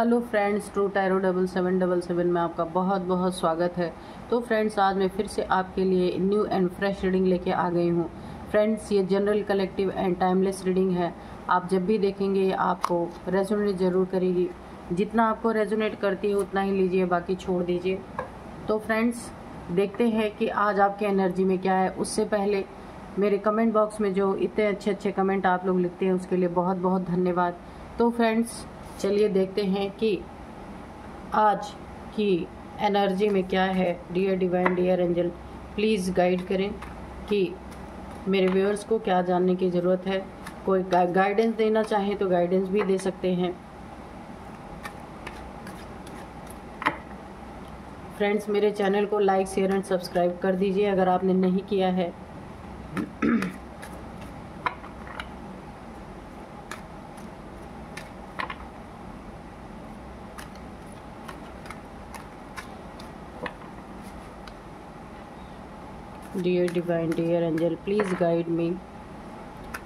Hello friends, true tarot 7777 में आपका बहुत बहुत स्वागत है। तो फ्रेंड्स, आज मैं फिर से आपके लिए न्यू एंड फ्रेश रीडिंग लेके आ गई हूँ। फ्रेंड्स, ये general, collective and timeless reading है। आप जब भी देखेंगे ये आपको रेजोनेट ज़रूर करेगी। जितना आपको रेजोनेट करती है उतना ही लीजिए, बाकी छोड़ दीजिए। तो फ्रेंड्स, देखते हैं कि आज आपके एनर्जी में क्या है। उससे पहले मेरे कमेंट बॉक्स में जो इतने अच्छे अच्छे कमेंट आप लोग लिखते हैं उसके लिए बहुत बहुत धन्यवाद। तो फ्रेंड्स, चलिए देखते हैं कि आज की एनर्जी में क्या है। Dear divine, dear angel, please guide करें कि मेरे व्यूअर्स को क्या जानने की ज़रूरत है। कोई गाइडेंस देना चाहें तो गाइडेंस भी दे सकते हैं। फ्रेंड्स, मेरे चैनल को लाइक, शेयर एंड सब्सक्राइब कर दीजिए अगर आपने नहीं किया है। Dear divine, dear angel, please guide me,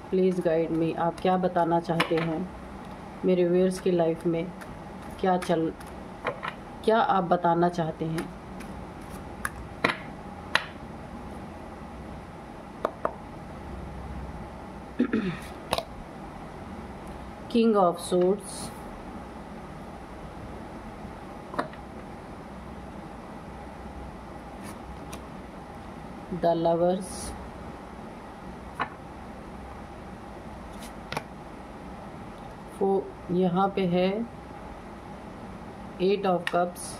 please guide me. आप क्या बताना चाहते हैं मेरे व्यूअर्स की लाइफ में? क्या आप बताना चाहते हैं? King of swords, the lovers, यहाँ पे है 8 of cups,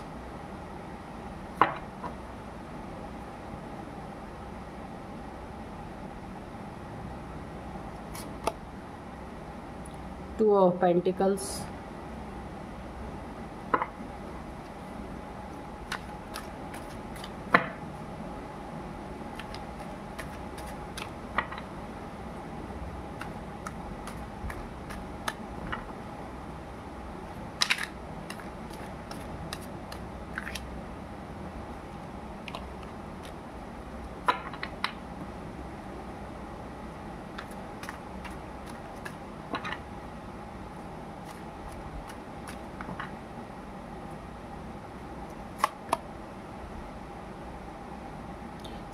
two of pentacles,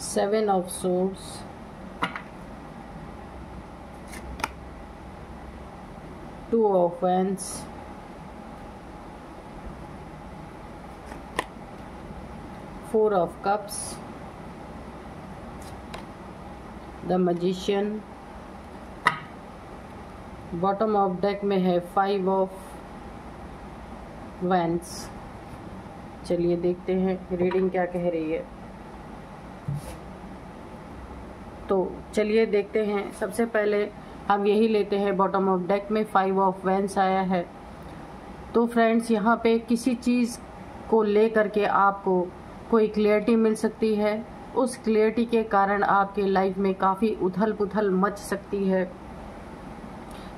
Seven of Swords, Two of Wands, Four of Cups, The Magician, bottom of deck में है 5 ऑफ Wands। चलिए देखते हैं रीडिंग क्या कह रही है। तो चलिए देखते हैं। सबसे पहले हम यही लेते हैं, बॉटम ऑफ डेक में 5 ऑफ Wands आया है। तो फ्रेंड्स, यहाँ पे किसी चीज़ को ले करके आपको कोई क्लियरिटी मिल सकती है। उस क्लियरिटी के कारण आपके लाइफ में काफ़ी उथल पुथल मच सकती है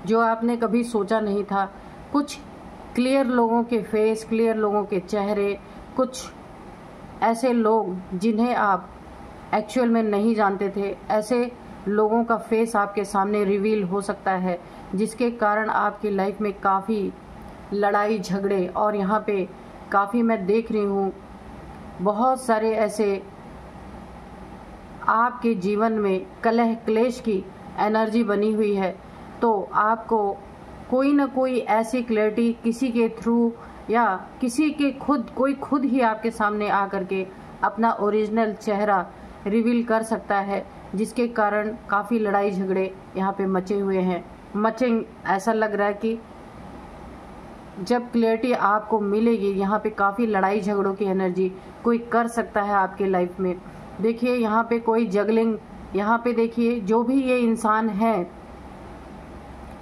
जो आपने कभी सोचा नहीं था। कुछ क्लियर लोगों के फेस, क्लियर लोगों के चेहरे, कुछ ऐसे लोग जिन्हें आप एक्चुअल में नहीं जानते थे, ऐसे लोगों का फेस आपके सामने रिवील हो सकता है, जिसके कारण आपकी लाइफ में काफ़ी लड़ाई झगड़े, और यहाँ पे काफ़ी मैं देख रही हूँ बहुत सारे ऐसे आपके जीवन में कलह क्लेश की एनर्जी बनी हुई है। तो आपको कोई ना कोई ऐसी क्लैरिटी किसी के थ्रू या किसी के कोई खुद ही आपके सामने आ करके अपना ओरिजिनल चेहरा रिवील कर सकता है, जिसके कारण काफ़ी लड़ाई झगड़े यहाँ पे मचे हुए हैं। ऐसा लग रहा है कि जब क्लियरिटी आपको मिलेगी, यहाँ पे काफ़ी लड़ाई झगड़ों की एनर्जी कोई कर सकता है आपके लाइफ में। देखिए यहाँ पे कोई जगलिंग, यहाँ पे देखिए जो भी ये इंसान है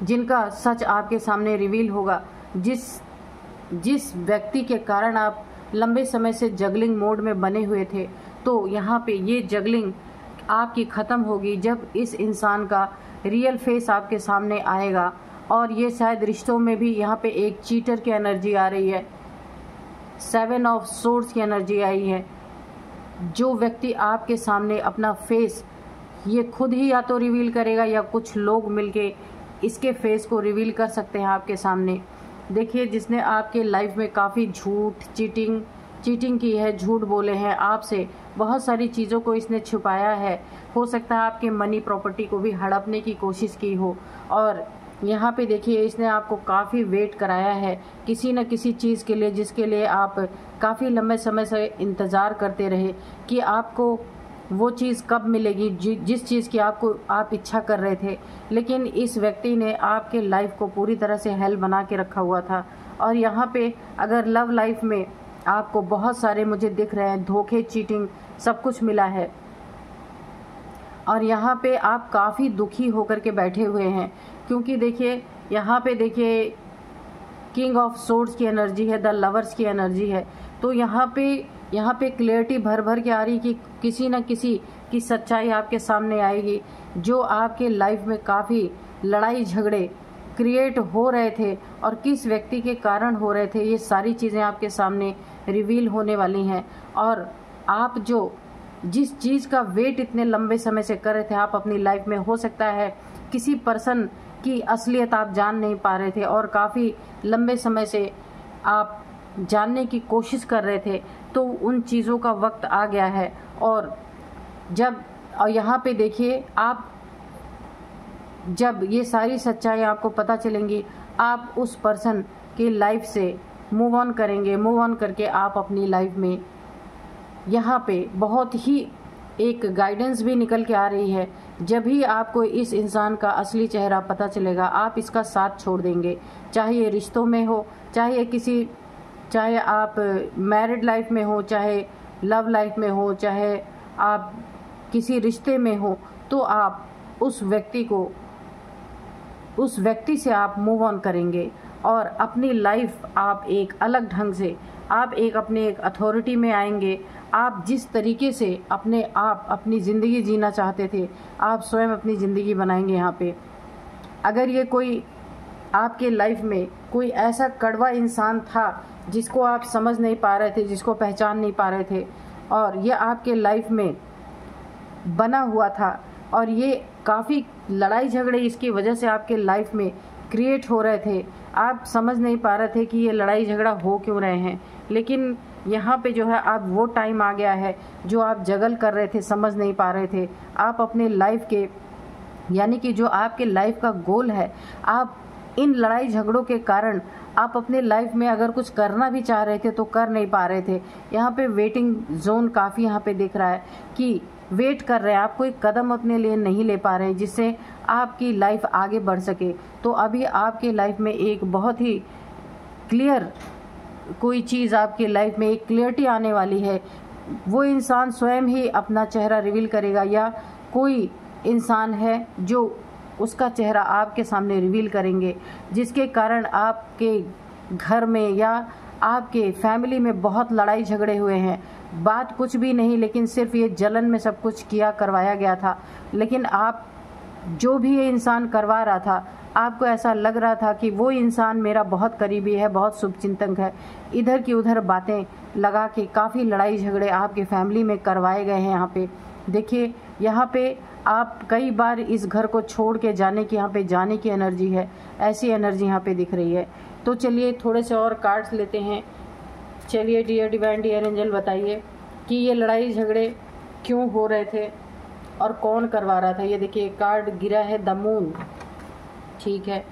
जिनका सच आपके सामने रिवील होगा, जिस व्यक्ति के कारण आप लंबे समय से जगलिंग मोड में बने हुए थे, तो यहाँ पे ये जगलिंग आपकी ख़त्म होगी जब इस इंसान का रियल फेस आपके सामने आएगा। और ये शायद रिश्तों में भी यहाँ पे एक चीटर की एनर्जी आ रही है, 7 ऑफ सोर्ड्स की एनर्जी आई है। जो व्यक्ति आपके सामने अपना फेस ये खुद ही या तो रिवील करेगा या कुछ लोग मिलके इसके फेस को रिवील कर सकते हैं आपके सामने। देखिए जिसने आपके लाइफ में काफ़ी झूठ चीटिंग की है, झूठ बोले हैं आपसे, बहुत सारी चीज़ों को इसने छुपाया है। हो सकता है आपके मनी प्रॉपर्टी को भी हड़पने की कोशिश की हो। और यहाँ पे देखिए इसने आपको काफ़ी वेट कराया है किसी न किसी चीज़ के लिए, जिसके लिए आप काफ़ी लंबे समय से इंतज़ार करते रहे कि आपको वो चीज़ कब मिलेगी जिस चीज़ की आप इच्छा कर रहे थे। लेकिन इस व्यक्ति ने आपके लाइफ को पूरी तरह से हेल बना के रखा हुआ था। और यहाँ पे अगर लव लाइफ में आपको बहुत सारे मुझे दिख रहे हैं धोखे, चीटिंग सब कुछ मिला है। और यहाँ पे आप काफ़ी दुखी होकर के बैठे हुए हैं, क्योंकि देखिए यहाँ पे देखिए किंग ऑफ सोर्ड्स की एनर्जी है, द लवर्स की एनर्जी है। तो यहाँ पे क्लियरिटी भर भर के आ रही कि किसी न किसी की सच्चाई आपके सामने आएगी, जो आपके लाइफ में काफ़ी लड़ाई झगड़े क्रिएट हो रहे थे और किस व्यक्ति के कारण हो रहे थे, ये सारी चीज़ें आपके सामने रिवील होने वाली हैं। और आप जिस चीज़ का वेट इतने लंबे समय से कर रहे थे, आप अपनी लाइफ में हो सकता है किसी पर्सन की असलियत आप जान नहीं पा रहे थे और काफ़ी लंबे समय से आप जानने की कोशिश कर रहे थे, तो उन चीज़ों का वक्त आ गया है। और यहाँ पे देखिए जब ये सारी सच्चाई आपको पता चलेंगी, आप उस पर्सन की लाइफ से मूव ऑन करेंगे। मूव ऑन करके आप अपनी लाइफ में यहाँ पे बहुत ही एक गाइडेंस भी निकल के आ रही है। जब ही आपको इस इंसान का असली चेहरा पता चलेगा, आप इसका साथ छोड़ देंगे, चाहे ये रिश्तों में हो, चाहे आप मैरिड लाइफ में हो, चाहे लव लाइफ में हो, चाहे आप किसी रिश्ते में हो, तो आप उस व्यक्ति से आप मूव ऑन करेंगे और अपनी लाइफ आप एक अलग ढंग से, आप अपने एक अथॉरिटी में आएंगे। आप जिस तरीके से अपनी ज़िंदगी जीना चाहते थे, आप स्वयं अपनी ज़िंदगी बनाएंगे यहाँ पे। अगर ये कोई आपके लाइफ में कोई ऐसा कड़वा इंसान था जिसको आप समझ नहीं पा रहे थे, जिसको पहचान नहीं पा रहे थे, और ये आपके लाइफ में बना हुआ था और ये काफ़ी लड़ाई झगड़े इसकी वजह से आपके लाइफ में क्रिएट हो रहे थे, आप समझ नहीं पा रहे थे कि ये लड़ाई झगड़ा हो क्यों रहे हैं। लेकिन यहाँ पे जो है आप वो टाइम आ गया है जो आप जगल कर रहे थे, समझ नहीं पा रहे थे। आप अपने लाइफ के, यानी कि जो आपके लाइफ का गोल है, आप इन लड़ाई झगड़ों के कारण आप अपने लाइफ में अगर कुछ करना भी चाह रहे थे तो कर नहीं पा रहे थे। यहाँ पे वेटिंग जोन काफ़ी यहाँ पे दिख रहा है कि वेट कर रहे हैं, आप कोई कदम अपने लिए नहीं ले पा रहे हैं जिससे आपकी लाइफ आगे बढ़ सके। तो अभी आपके लाइफ में एक बहुत ही क्लियर कोई चीज़, आपकी लाइफ में एक क्लियरिटी आने वाली है। वो इंसान स्वयं ही अपना चेहरा रिवील करेगा या कोई इंसान है जो उसका चेहरा आपके सामने रिवील करेंगे, जिसके कारण आपके घर में या आपके फैमिली में बहुत लड़ाई झगड़े हुए हैं। बात कुछ भी नहीं, लेकिन सिर्फ ये जलन में सब कुछ करवाया गया था। लेकिन आप जो भी ये इंसान करवा रहा था, आपको ऐसा लग रहा था कि वो इंसान मेरा बहुत करीबी है, बहुत शुभचिंतक है। इधर की उधर बातें लगा के काफ़ी लड़ाई झगड़े आपके फैमिली में करवाए गए हैं। यहाँ पे देखिए, यहाँ पे आप कई बार इस घर को छोड़ के जाने की एनर्जी है, ऐसी एनर्जी यहाँ पे दिख रही है। तो चलिए थोड़े से और कार्ड्स लेते हैं। चलिए डियर डिवाइन डियर एंजल, बताइए कि ये लड़ाई झगड़े क्यों हो रहे थे और कौन करवा रहा था। ये देखिए कार्ड गिरा है द मून, ठीक है।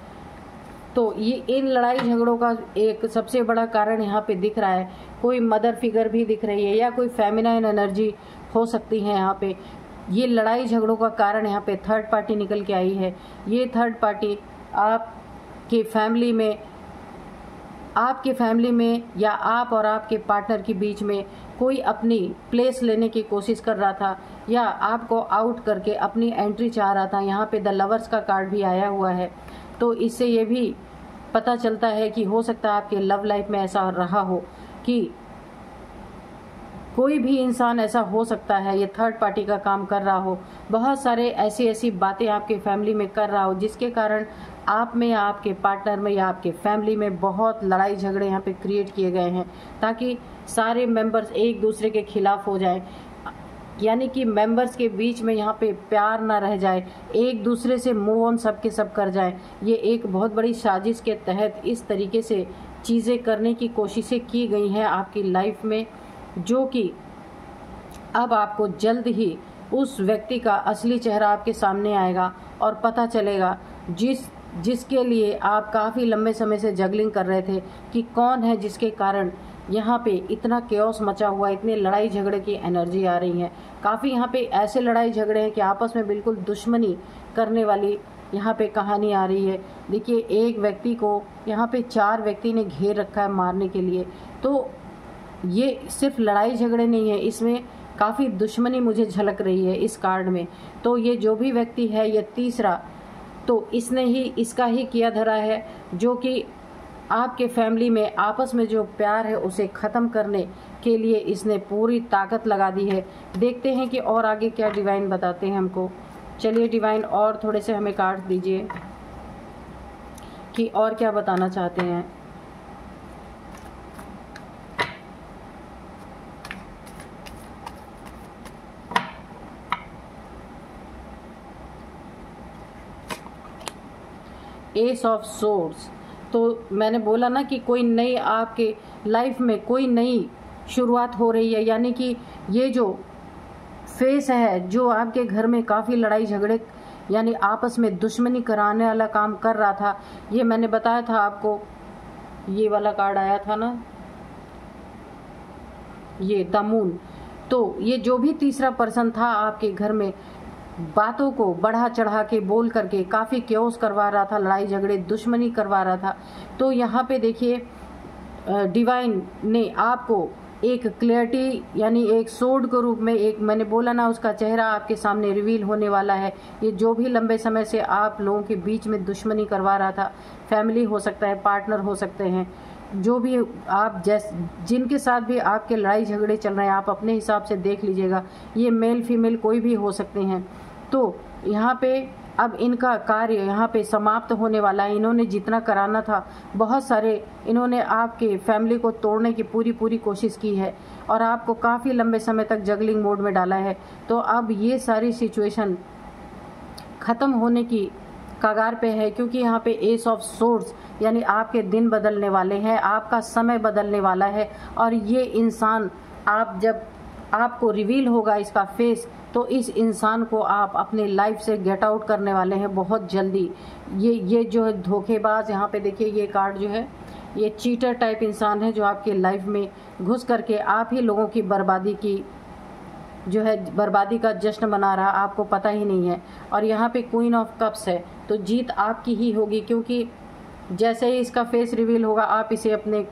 तो ये इन लड़ाई झगड़ों का एक सबसे बड़ा कारण यहाँ पे दिख रहा है। कोई मदर फिगर भी दिख रही है या कोई फेमिनाइन एनर्जी हो सकती है। यहाँ पे ये लड़ाई झगड़ों का कारण यहाँ पे थर्ड पार्टी निकल के आई है। ये थर्ड पार्टी आपके फैमिली में या आप और आपके पार्टनर के बीच में कोई अपनी प्लेस लेने की कोशिश कर रहा था या आपको आउट करके अपनी एंट्री चाह रहा था। यहाँ पे द लवर्स का कार्ड भी आया हुआ है। तो इससे ये भी पता चलता है कि हो सकता है आपके लव लाइफ में ऐसा रहा हो कि कोई भी इंसान ऐसा हो सकता है, ये थर्ड पार्टी का काम कर रहा हो, बहुत सारे ऐसी बातें आपके फैमिली में कर रहा हो, जिसके कारण आप में या आपके पार्टनर में या आपके फैमिली में बहुत लड़ाई झगड़े यहाँ पे क्रिएट किए गए हैं, ताकि सारे मेंबर्स एक दूसरे के खिलाफ हो जाएं। यानी कि मेंबर्स के बीच में यहाँ पे प्यार ना रह जाए, एक दूसरे से मूव ऑन सब के सब कर जाए। ये एक बहुत बड़ी साजिश के तहत इस तरीके से चीज़ें करने की कोशिशें की गई हैं आपकी लाइफ में, जो कि अब आपको जल्द ही उस व्यक्ति का असली चेहरा आपके सामने आएगा और पता चलेगा जिसके लिए आप काफ़ी लंबे समय से जगलिंग कर रहे थे कि कौन है जिसके कारण यहाँ पे इतना केओस मचा हुआ, इतने लड़ाई झगड़े की एनर्जी आ रही है। काफ़ी यहाँ पे ऐसे लड़ाई झगड़े हैं कि आपस में बिल्कुल दुश्मनी करने वाली यहाँ पे कहानी आ रही है। देखिए, एक व्यक्ति को यहाँ पे 4 व्यक्ति ने घेर रखा है मारने के लिए। तो ये सिर्फ लड़ाई झगड़े नहीं है, इसमें काफ़ी दुश्मनी मुझे झलक रही है इस कार्ड में। तो ये जो भी व्यक्ति है, ये तीसरा, तो इसने ही इसका ही किया धरा है, जो कि आपके फैमिली में आपस में जो प्यार है उसे ख़त्म करने के लिए इसने पूरी ताकत लगा दी है। देखते हैं कि और आगे क्या डिवाइन बताते हैं हमको। चलिए डिवाइन, और थोड़े से हमें कार्ड दीजिए कि और क्या बताना चाहते हैं। एस ऑफ सोर्ड्स, तो मैंने बोला ना कि कोई नई आपके लाइफ में कोई नई शुरुआत हो रही है। यानी कि ये जो फेस है, जो आपके घर में काफ़ी लड़ाई झगड़े यानी आपस में दुश्मनी कराने वाला काम कर रहा था, ये मैंने बताया था आपको, ये वाला कार्ड आया था ना, ये द मून। तो ये जो भी तीसरा पर्सन था आपके घर में बातों को बढ़ा चढ़ा के बोल करके काफ़ी क्योस करवा रहा था, लड़ाई झगड़े दुश्मनी करवा रहा था। तो यहाँ पे देखिए, डिवाइन ने आपको एक क्लियरिटी यानी एक सोर्ड के रूप में, एक मैंने बोला ना, उसका चेहरा आपके सामने रिवील होने वाला है। ये जो भी लंबे समय से आप लोगों के बीच में दुश्मनी करवा रहा था, फैमिली हो सकता है, पार्टनर हो सकते हैं, जो भी आप जिनके साथ भी आपके लड़ाई झगड़े चल रहे हैं, आप अपने हिसाब से देख लीजिएगा, ये मेल फीमेल कोई भी हो सकते हैं। तो यहाँ पे अब इनका कार्य यहाँ पे समाप्त होने वाला है। इन्होंने जितना कराना था, बहुत सारे इन्होंने आपके फैमिली को तोड़ने की पूरी कोशिश की है और आपको काफ़ी लंबे समय तक जगलिंग मोड में डाला है। तो अब ये सारी सिचुएशन ख़त्म होने की कगार पे है, क्योंकि यहाँ पे एस ऑफ सोर्ड्स यानी आपके दिन बदलने वाले हैं, आपका समय बदलने वाला है। और ये इंसान, आप जब आपको रिवील होगा इसका फेस, तो इस इंसान को आप अपने लाइफ से गेट आउट करने वाले हैं बहुत जल्दी। ये जो है धोखेबाज, यहाँ पे देखिए ये कार्ड जो है, ये चीटर टाइप इंसान है जो आपके लाइफ में घुस करके आप ही लोगों की बर्बादी की जो है बर्बादी का जश्न मना रहा, आपको पता ही नहीं है। और यहाँ पे क्वीन ऑफ कप्स है, तो जीत आपकी ही होगी, क्योंकि जैसे ही इसका फेस रिवील होगा आप इसे अपने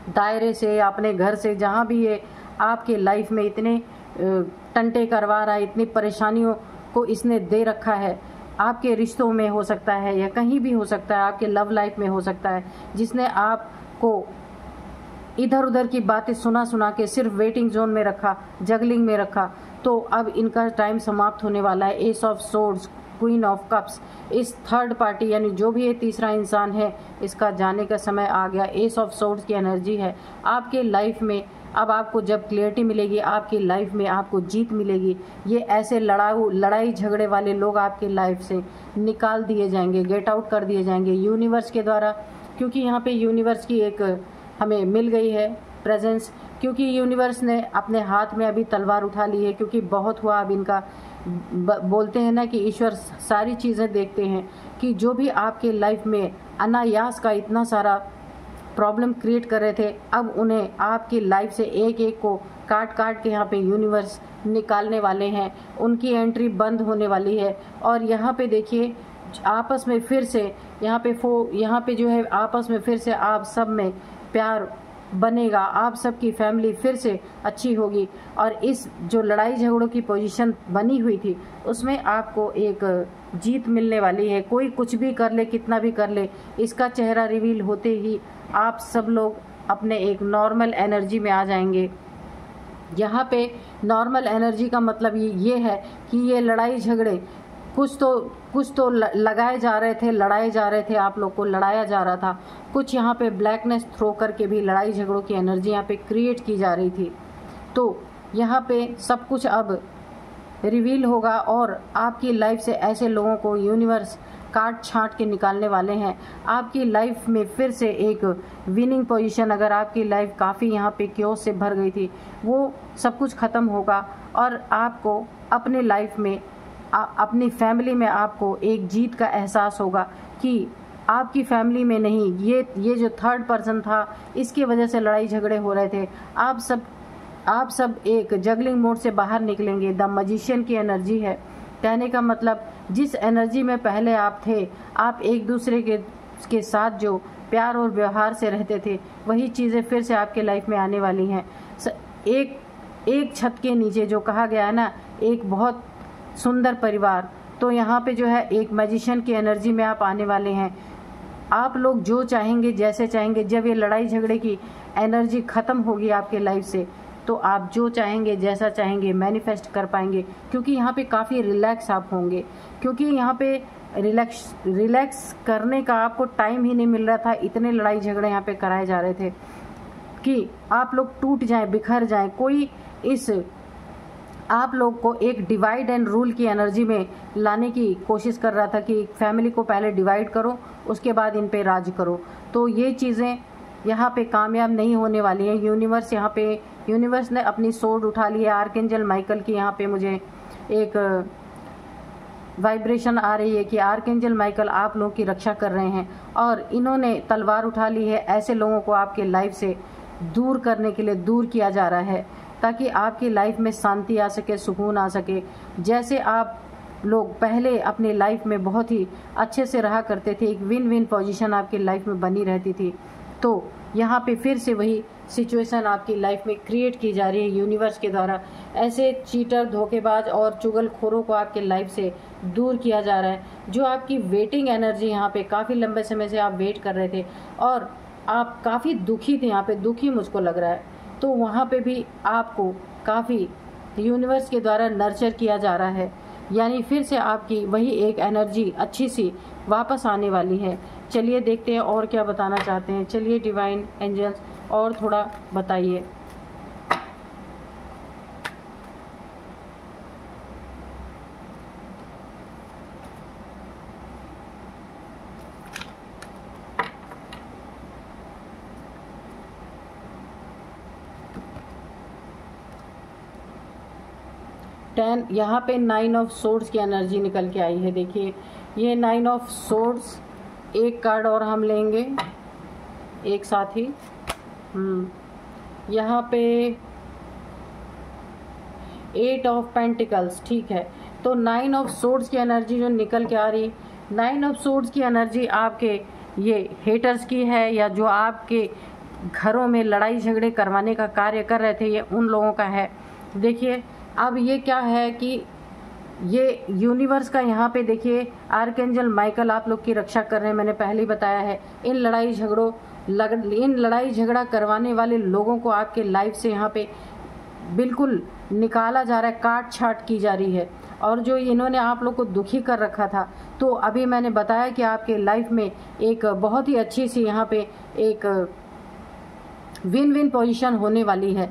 दायरे से, अपने घर से, जहाँ भी ये आपके लाइफ में इतने टंटे करवा रहा है, इतनी परेशानियों को इसने दे रखा है, आपके रिश्तों में हो सकता है या कहीं भी हो सकता है, आपके लव लाइफ में हो सकता है, जिसने आपको इधर उधर की बातें सुना के सिर्फ वेटिंग जोन में रखा, जगलिंग में रखा। तो अब इनका टाइम समाप्त होने वाला है। S of swords, queen of cups, इस थर्ड पार्टी यानी जो भी ये तीसरा इंसान है, इसका जाने का समय आ गया। एस ऑफ सोर्ड्स की एनर्जी है आपके लाइफ में। अब आपको जब क्लियरिटी मिलेगी, आपकी लाइफ में आपको जीत मिलेगी। ये ऐसे लड़ाई झगड़े वाले लोग आपकी लाइफ से निकाल दिए जाएंगे, गेट आउट कर दिए जाएंगे यूनिवर्स के द्वारा, क्योंकि यहाँ पे यूनिवर्स की एक हमें मिल गई है प्रेजेंस, क्योंकि यूनिवर्स ने अपने हाथ में अभी तलवार उठा ली है, क्योंकि बहुत हुआ अब इनका। बोलते हैं ना कि ईश्वर सारी चीज़ें देखते हैं, कि जो भी आपके लाइफ में अनायास का इतना सारा प्रॉब्लम क्रिएट कर रहे थे, अब उन्हें आपकी लाइफ से एक एक को काट के यहाँ पे यूनिवर्स निकालने वाले हैं। उनकी एंट्री बंद होने वाली है। और यहाँ पे देखिए, आपस में फिर से यहाँ पे जो है आपस में फिर से आप सब में प्यार बनेगा, आप सबकी फैमिली फिर से अच्छी होगी। और इस जो लड़ाई झगड़ों की पोजीशन बनी हुई थी, उसमें आपको एक जीत मिलने वाली है। कोई कुछ भी कर ले, कितना भी कर ले, इसका चेहरा रिवील होते ही आप सब लोग अपने एक नॉर्मल एनर्जी में आ जाएंगे। यहाँ पे नॉर्मल एनर्जी का मतलब ये है कि ये लड़ाई झगड़े कुछ तो लगाए जा रहे थे, लड़ाए जा रहे थे, आप लोग को लड़ाया जा रहा था। कुछ यहाँ पे ब्लैकनेस थ्रो करके भी लड़ाई झगड़ों की एनर्जी यहाँ पे क्रिएट की जा रही थी। तो यहाँ पे सब कुछ अब रिवील होगा और आपकी लाइफ से ऐसे लोगों को यूनिवर्स काट छांट के निकालने वाले हैं। आपकी लाइफ में फिर से एक विनिंग पोजीशन, अगर आपकी लाइफ काफ़ी यहाँ पे क्योस से भर गई थी, वो सब कुछ ख़त्म होगा और आपको अपने लाइफ में अपनी फैमिली में आपको एक जीत का एहसास होगा कि आपकी फैमिली में नहीं, ये जो थर्ड पर्सन था इसकी वजह से लड़ाई झगड़े हो रहे थे, आप सब एक जगलिंग मोड से बाहर निकलेंगे। द मैजिशियन की एनर्जी है, कहने का मतलब जिस एनर्जी में पहले आप थे, आप एक दूसरे के साथ जो प्यार और व्यवहार से रहते थे, वही चीज़ें फिर से आपके लाइफ में आने वाली हैं। एक छत के नीचे जो कहा गया है ना, एक बहुत सुंदर परिवार, तो यहाँ पे जो है एक मैजिशियन की एनर्जी में आप आने वाले हैं। आप लोग जो चाहेंगे, जैसे चाहेंगे, जब ये लड़ाई झगड़े की एनर्जी ख़त्म होगी आपके लाइफ से, तो आप जो चाहेंगे, जैसा चाहेंगे मैनिफेस्ट कर पाएंगे, क्योंकि यहाँ पे काफ़ी रिलैक्स आप होंगे, क्योंकि यहाँ पे रिलैक्स करने का आपको टाइम ही नहीं मिल रहा था। इतने लड़ाई झगड़े यहाँ पे कराए जा रहे थे कि आप लोग टूट जाएं, बिखर जाएं। कोई इस आप लोग को एक डिवाइड एंड रूल की एनर्जी में लाने की कोशिश कर रहा था कि फैमिली को पहले डिवाइड करो, उसके बाद इन पे राज करो। तो ये चीज़ें यहाँ पे कामयाब नहीं होने वाली हैं। यूनिवर्स ने अपनी सोर्ड उठा ली है। आर्कएंजल माइकल की यहाँ पे मुझे एक वाइब्रेशन आ रही है कि आर्कएंजल माइकल आप लोगों की रक्षा कर रहे हैं और इन्होंने तलवार उठा ली है। ऐसे लोगों को आपके लाइफ से दूर करने के लिए दूर किया जा रहा है, ताकि आपकी लाइफ में शांति आ सके, सुकून आ सके। जैसे आप लोग पहले अपनी लाइफ में बहुत ही अच्छे से रहा करते थे, एक विन विन पोजीशन आपकी लाइफ में बनी रहती थी, तो यहाँ पे फिर से वही सिचुएशन आपकी लाइफ में क्रिएट की जा रही है यूनिवर्स के द्वारा। ऐसे चीटर, धोखेबाज और चुगलखोरों को आपके लाइफ से दूर किया जा रहा है। जो आपकी वेटिंग एनर्जी, यहाँ पे काफ़ी लंबे समय से आप वेट कर रहे थे और आप काफ़ी दुखी थे, यहाँ पे दुखी मुझको लग रहा है, तो वहाँ पे भी आपको काफ़ी यूनिवर्स के द्वारा नर्चर किया जा रहा है। यानी फिर से आपकी वही एक एनर्जी अच्छी सी वापस आने वाली है। चलिए देखते हैं और क्या बताना चाहते हैं। चलिए डिवाइन एंजल्स और थोड़ा बताइए। यहाँ पे 9 ऑफ सोर्ड्स की एनर्जी निकल के आई है। देखिए ये 9 ऑफ सोर्ड्स, एक कार्ड और हम लेंगे एक साथ ही। यहाँ पे 8 ऑफ पेंटिकल्स, ठीक है। तो 9 ऑफ सोर्ड्स की एनर्जी जो निकल के आ रही, 9 ऑफ सोर्ड्स की एनर्जी आपके ये हेटर्स की है, या जो आपके घरों में लड़ाई झगड़े करवाने का कार्य कर रहे थे, ये उन लोगों का है। देखिए अब ये क्या है कि ये यूनिवर्स का यहाँ पे देखिए आर्कएंजल माइकल आप लोग की रक्षा कर रहे हैं। मैंने पहले ही बताया है, इन लड़ाई झगड़ा करवाने वाले लोगों को आपके लाइफ से यहाँ पे बिल्कुल निकाला जा रहा है, काट छाट की जा रही है। और जो इन्होंने आप लोग को दुखी कर रखा था, तो अभी मैंने बताया कि आपके लाइफ में एक बहुत ही अच्छी सी यहाँ पे एक विन विन पोजीशन होने वाली है।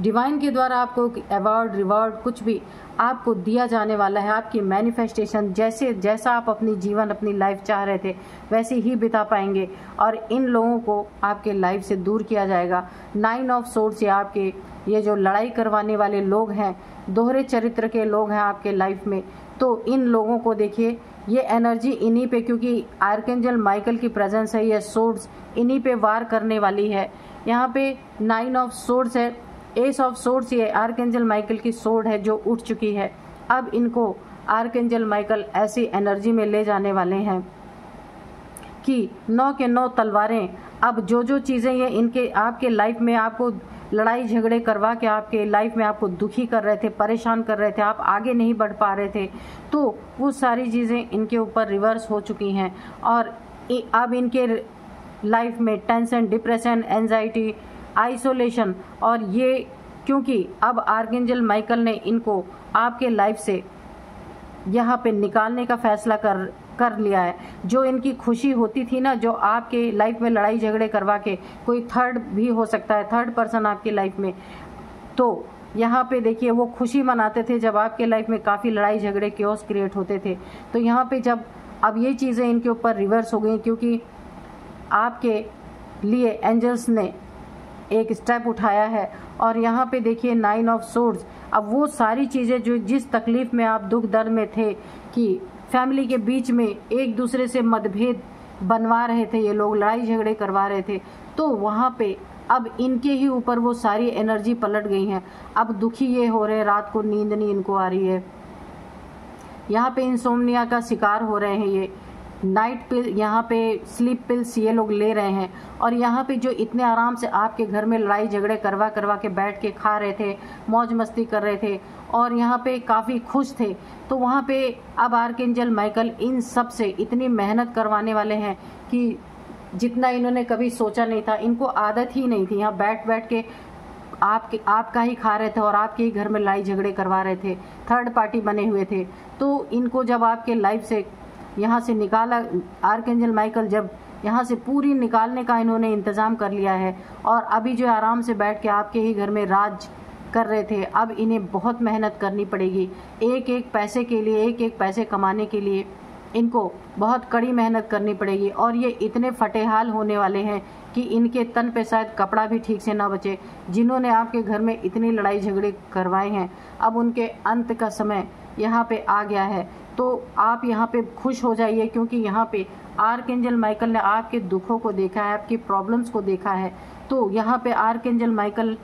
डिवाइन के द्वारा आपको अवार्ड, रिवॉर्ड, कुछ भी आपको दिया जाने वाला है। आपकी मैनिफेस्टेशन जैसा आप अपनी जीवन, अपनी लाइफ चाह रहे थे, वैसे ही बिता पाएंगे और इन लोगों को आपके लाइफ से दूर किया जाएगा। 9 ऑफ सोर्ड्स, या आपके ये जो लड़ाई करवाने वाले लोग हैं, दोहरे चरित्र के लोग हैं आपके लाइफ में, तो इन लोगों को देखिए ये एनर्जी इन्हीं पे, क्योंकि आर्कएंजल माइकल की प्रेजेंस है, ये सोर्ड्स इन्हीं पे वार करने वाली है। यहाँ पे 9 ऑफ सोर्ड्स है, एस ऑफ सोर्ड्स, ये आर्कएंजल माइकल की सोर्ड है जो उठ चुकी है। अब इनको आर्कएंजल माइकल ऐसी एनर्जी में ले जाने वाले हैं कि 9 के 9 तलवारें, अब जो चीज़ें ये इनके आपके लाइफ में आपको लड़ाई झगड़े करवा के आपके लाइफ में आपको दुखी कर रहे थे, परेशान कर रहे थे, आप आगे नहीं बढ़ पा रहे थे, तो वो सारी चीज़ें इनके ऊपर रिवर्स हो चुकी हैं और अब इनके लाइफ में टेंशन, डिप्रेशन, एंजाइटी, आइसोलेशन, और ये क्योंकि अब आर्कएंजल माइकल ने इनको आपके लाइफ से यहाँ पे निकालने का फैसला कर लिया है। जो इनकी खुशी होती थी ना, जो आपके लाइफ में लड़ाई झगड़े करवा के, कोई थर्ड भी हो सकता है, थर्ड पर्सन आपकी लाइफ में, तो यहाँ पे देखिए वो खुशी मनाते थे जब आपके लाइफ में काफ़ी लड़ाई झगड़े क्योस क्रिएट होते थे। तो यहाँ पे जब अब ये चीज़ें इनके ऊपर रिवर्स हो गई, क्योंकि आपके लिए एंजल्स ने एक स्टेप उठाया है। और यहाँ पे देखिए 9 ऑफ सोर्ड्स, अब वो सारी चीज़ें जो जिस तकलीफ़ में आप दुख दर्द में थे कि फैमिली के बीच में एक दूसरे से मतभेद बनवा रहे थे, ये लोग लड़ाई झगड़े करवा रहे थे, तो वहाँ पे अब इनके ही ऊपर वो सारी एनर्जी पलट गई हैं। अब दुखी ये हो रहे हैं, रात को नींद नहीं इनको आ रही है, यहाँ पे इंसोम्निया का शिकार हो रहे हैं, ये नाइट पिल, यहाँ पे स्लीप पिल्स ये लोग ले रहे हैं। और यहाँ पे जो इतने आराम से आपके घर में लड़ाई झगड़े करवा करवा के बैठ के खा रहे थे, मौज मस्ती कर रहे थे और यहाँ पे काफ़ी खुश थे, तो वहाँ पे अब आर्कएंजल माइकल इन सब से इतनी मेहनत करवाने वाले हैं कि जितना इन्होंने कभी सोचा नहीं था। इनको आदत ही नहीं थी, यहाँ बैठ बैठ के आपका ही खा रहे थे और आपके ही घर में लड़ाई झगड़े करवा रहे थे, थर्ड पार्टी बने हुए थे। तो इनको जब आपके लाइफ से यहाँ से निकाला, आर्कएंजल माइकल जब यहाँ से पूरी निकालने का इन्होंने इंतज़ाम कर लिया है और अभी जो आराम से बैठ के आपके ही घर में राज कर रहे थे, अब इन्हें बहुत मेहनत करनी पड़ेगी। एक एक पैसे के लिए, एक एक पैसे कमाने के लिए इनको बहुत कड़ी मेहनत करनी पड़ेगी। और ये इतने फटेहाल होने वाले हैं कि इनके तन पे शायद कपड़ा भी ठीक से ना बचे। जिन्होंने आपके घर में इतनी लड़ाई झगड़े करवाए हैं, अब उनके अंत का समय यहाँ पे आ गया है। तो आप यहाँ पे खुश हो जाइए, क्योंकि यहाँ पे आर्कएंजल माइकल ने आपके दुखों को देखा है, आपकी प्रॉब्लम्स को देखा है। तो यहाँ पे आर्कएंजल माइकल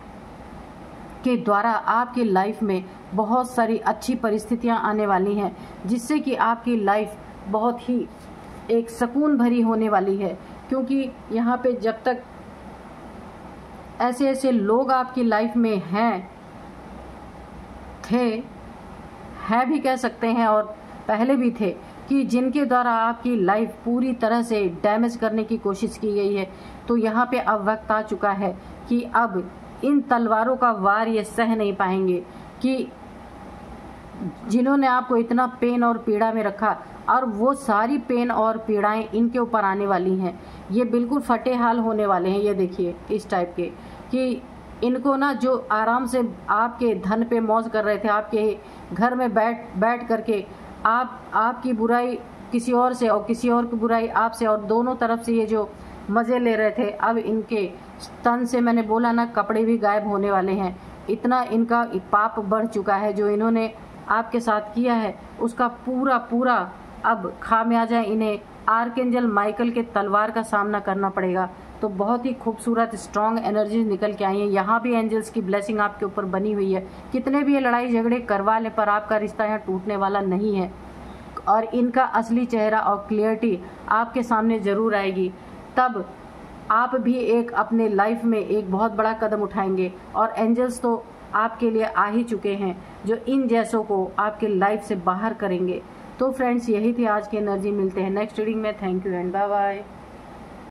के द्वारा आपकी लाइफ में बहुत सारी अच्छी परिस्थितियाँ आने वाली हैं, जिससे कि आपकी लाइफ बहुत ही एक सुकून भरी होने वाली है। क्योंकि यहाँ पे जब तक ऐसे ऐसे लोग आपकी लाइफ में हैं भी कह सकते हैं और पहले भी थे, कि जिनके द्वारा आपकी लाइफ पूरी तरह से डैमेज करने की कोशिश की गई है। तो यहाँ पे अब वक्त आ चुका है कि अब इन तलवारों का वार ये सह नहीं पाएंगे, कि जिन्होंने आपको इतना पेन और पीड़ा में रखा, और वो सारी पेन और पीड़ाएं इनके ऊपर आने वाली हैं। ये बिल्कुल फटे हाल होने वाले हैं। ये देखिए इस टाइप के कि इनको ना, जो आराम से आपके धन पे मौज कर रहे थे, आपके घर में बैठ करके आपकी बुराई किसी और से और किसी और की बुराई आपसे, और दोनों तरफ से ये जो मज़े ले रहे थे, अब इनके तन से, मैंने बोला ना, कपड़े भी गायब होने वाले हैं। इतना इनका पाप बढ़ चुका है जो इन्होंने आपके साथ किया है, उसका पूरा अब खामियाजा इन्हें आर्कएंजल माइकल के तलवार का सामना करना पड़ेगा। तो बहुत ही खूबसूरत स्ट्रॉन्ग एनर्जीज निकल के आई हैं। यहाँ भी एंजल्स की ब्लेसिंग आपके ऊपर बनी हुई है। कितने भी ये लड़ाई झगड़े करवा लें, पर आपका रिश्ता यहाँ टूटने वाला नहीं है, और इनका असली चेहरा और क्लियरिटी आपके सामने ज़रूर आएगी। तब आप भी एक अपने लाइफ में एक बहुत बड़ा कदम उठाएंगे, और एंजल्स तो आपके लिए आ ही चुके हैं, जो इन जैसों को आपके लाइफ से बाहर करेंगे। तो फ्रेंड्स, यही थी आज की एनर्जी। मिलते हैं नेक्स्ट रीडिंग में। Thank you and bye bye.